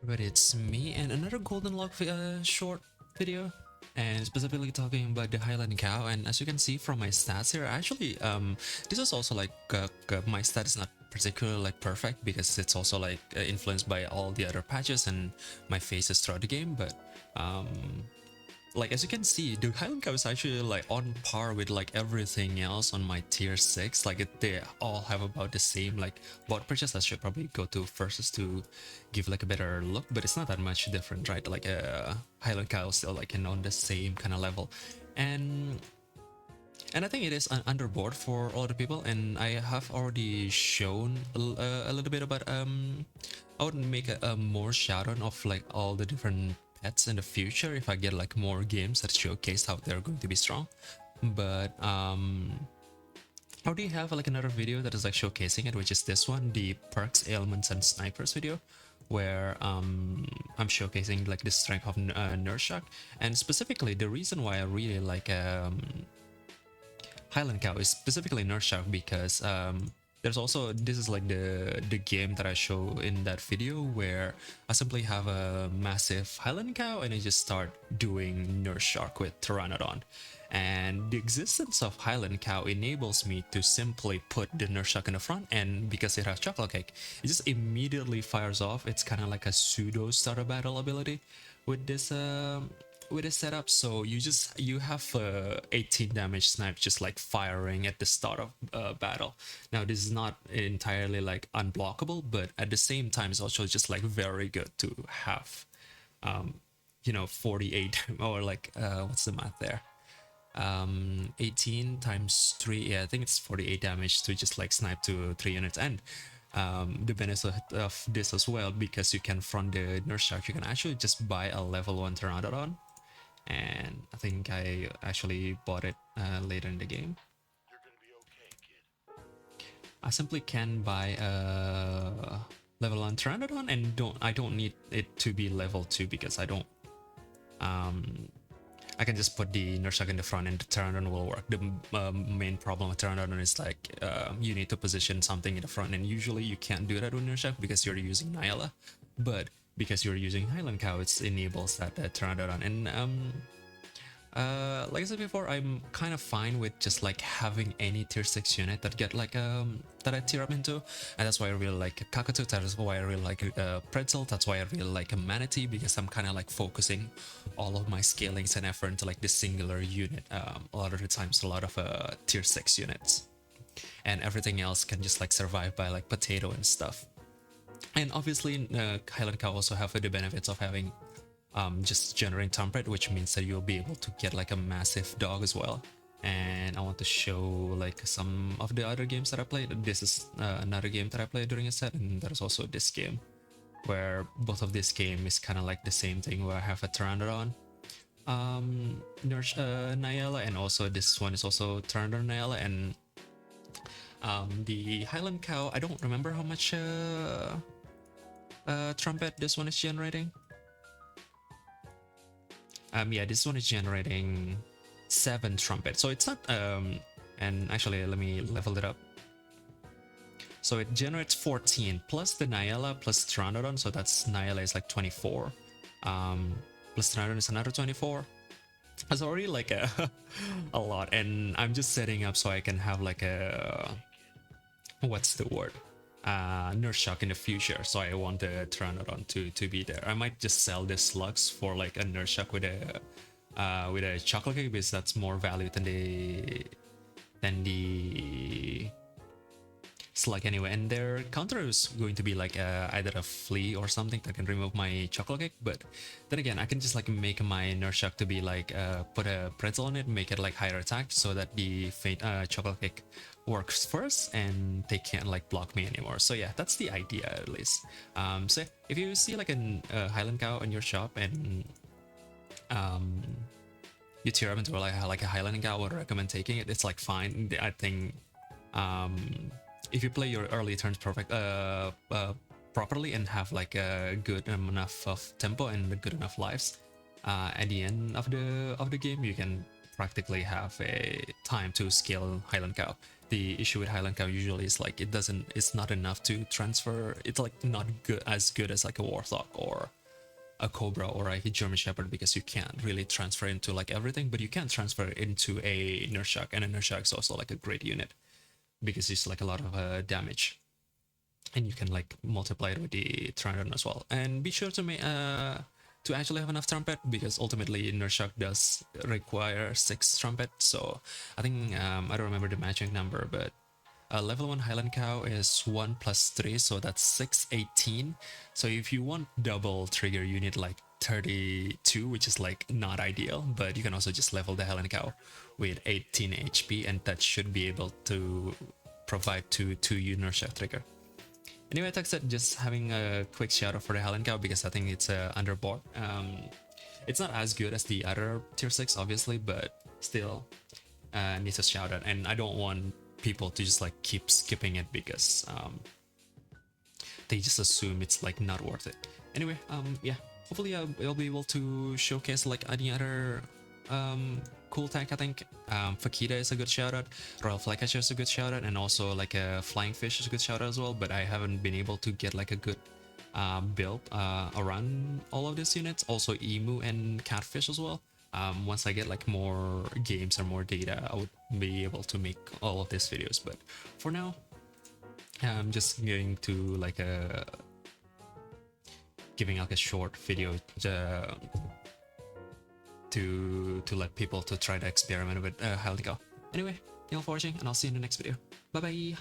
But it's me and another Golden Log short video, and specifically talking about the Highland cow. And as you can see from my stats here, actually, this is also like my stat is not particularly like perfect because it's also like influenced by all the other patches and my phases throughout the game. But um, like as you can see, the Highland Cow is actually like on par with like everything else on my tier 6. Like they all have about the same like bot purchase. I should probably go to first to give like a better look, but it's not that much different, right? Like Highland Cow is still like on the same kind of level. and and I think it is underboard for all the people, and I have already shown a little bit about I would make a more shout out of like all the different pets in the future if I get like more games that showcase how they're going to be strong. But I already have like another video that is like showcasing it, which is this one, the perks, ailments, and snipers video, where I'm showcasing like the strength of Nurse Shock. And specifically the reason why I really like Highland Cow is specifically Nurse Shock because there's also, this is like the game that I show in that video where I simply have a massive Highland Cow and I just start doing Nurse Shock with Pteranodon. And the existence of Highland Cow enables me to simply put the Nurse Shock in the front, and because it has chocolate cake, it just immediately fires off. It's kind of like a pseudo starter battle ability with this setup. So you have 18 damage snipe just like firing at the start of battle. Now this is not entirely like unblockable, but at the same time it's also just like very good to have 48 or like what's the math there, 18 times 3, yeah, I think it's 48 damage to just like snipe to 3 units. And the benefit of this as well, because you can front the Nurse Shark, you can actually just buy a level 1 Pteranodon, and I think I actually bought it later in the game. I simply can buy a level 1 Pteranodon, and I don't need it to be level 2 because um I can just put the Nurse Shark in the front and the Pteranodon will work. The main problem with Pteranodon is like you need to position something in the front, and usually you can't do that with Nurse Shark because you're using Nyala. But because you're using Highland Cow, it enables that Pteranodon. And like I said before, I'm kind of fine with just like having any tier 6 unit that get like that I tier up into, and that's why I really like Kakatu. That's why I really like Pretzel. That's why I really like a Manatee, because I'm kind of like focusing all of my scalings and effort into like this singular unit. A lot of the times, a lot of tier 6 units, and everything else can just like survive by like potato and stuff. And obviously, Highland Cow also have the benefits of having just generating template, which means that you'll be able to get like a massive dog as well. And I want to show like some of the other games that I played. This is another game that I played during a set, and there's also this game where both of this game is kind of like the same thing, where I have a Pteranodon, Nurse Nyala, and also this one is also Pteranodon Nyala. And the Highland Cow, I don't remember how much trumpet this one is generating. Yeah, this one is generating 7 trumpet, so it's not and actually let me level it up. So it generates 14 plus the Nyala plus Pteranodon, so that's Nyala is like 24, plus Pteranodon is another 24. That's already like a lot, and I'm just setting up so I can have like a, what's the word, Nurse Shock in the future. So I want the Pteranodon to be there. I might just sell this slugs for like a Nurse Shock with a chocolate cake, because that's more value than the slug anyway. And their counter is going to be like either a flea or something that can remove my chocolate cake. But then again, I can just like make my Nurse Shock to be like put a pretzel on it, make it like higher attack, so that the faint chocolate cake works first and they can't like block me anymore. So yeah, that's the idea at least. So if you see like a Highland Cow in your shop and you tier up into like a Highland Cow, I would recommend taking it. It's like fine. I think if you play your early turns properly and have like a good enough of tempo and good enough lives, at the end of the game you can practically have a time to scale Highland Cow. The issue with Highland Cow usually is like it's not enough to transfer. It's like not good as like a Warthog or a Cobra or a German Shepherd, because you can't really transfer into like everything, but you can transfer into a Nurshak, and a Nurshak is also like a great unit because it's like a lot of damage, and you can like multiply it with the Trident as well. And be sure to actually have enough trumpet, because ultimately Nurshak does require 6 trumpet. So I think I don't remember the magic number, but level 1 Highland Cow is 1 plus 3, so that's 6, 18. So if you want double trigger, you need like 32, which is like not ideal, but you can also just level the Highland Cow with 18 HP, and that should be able to provide 2 Nurshak trigger. Anyway, like I said, just having a quick shout out for the Highland Cow, because I think it's underbought. It's not as good as the other tier 6, obviously, but still needs a shout out, and I don't want people to just like keep skipping it because they just assume it's like not worth it. Anyway, yeah, hopefully I'll be able to showcase like any other cool tank. I think Fakita is a good shout out, Royal Flycatcher is a good shout out, and also like a Flying Fish is a good shout out as well, but I haven't been able to get like a good build around all of these units. Also Emu and Catfish as well. Once I get like more games or more data, I would be able to make all of these videos, but for now I'm just going to like giving like a short video to let people to try to experiment with Highland Cow. Anyway, thank you all for watching, and I'll see you in the next video. Bye bye.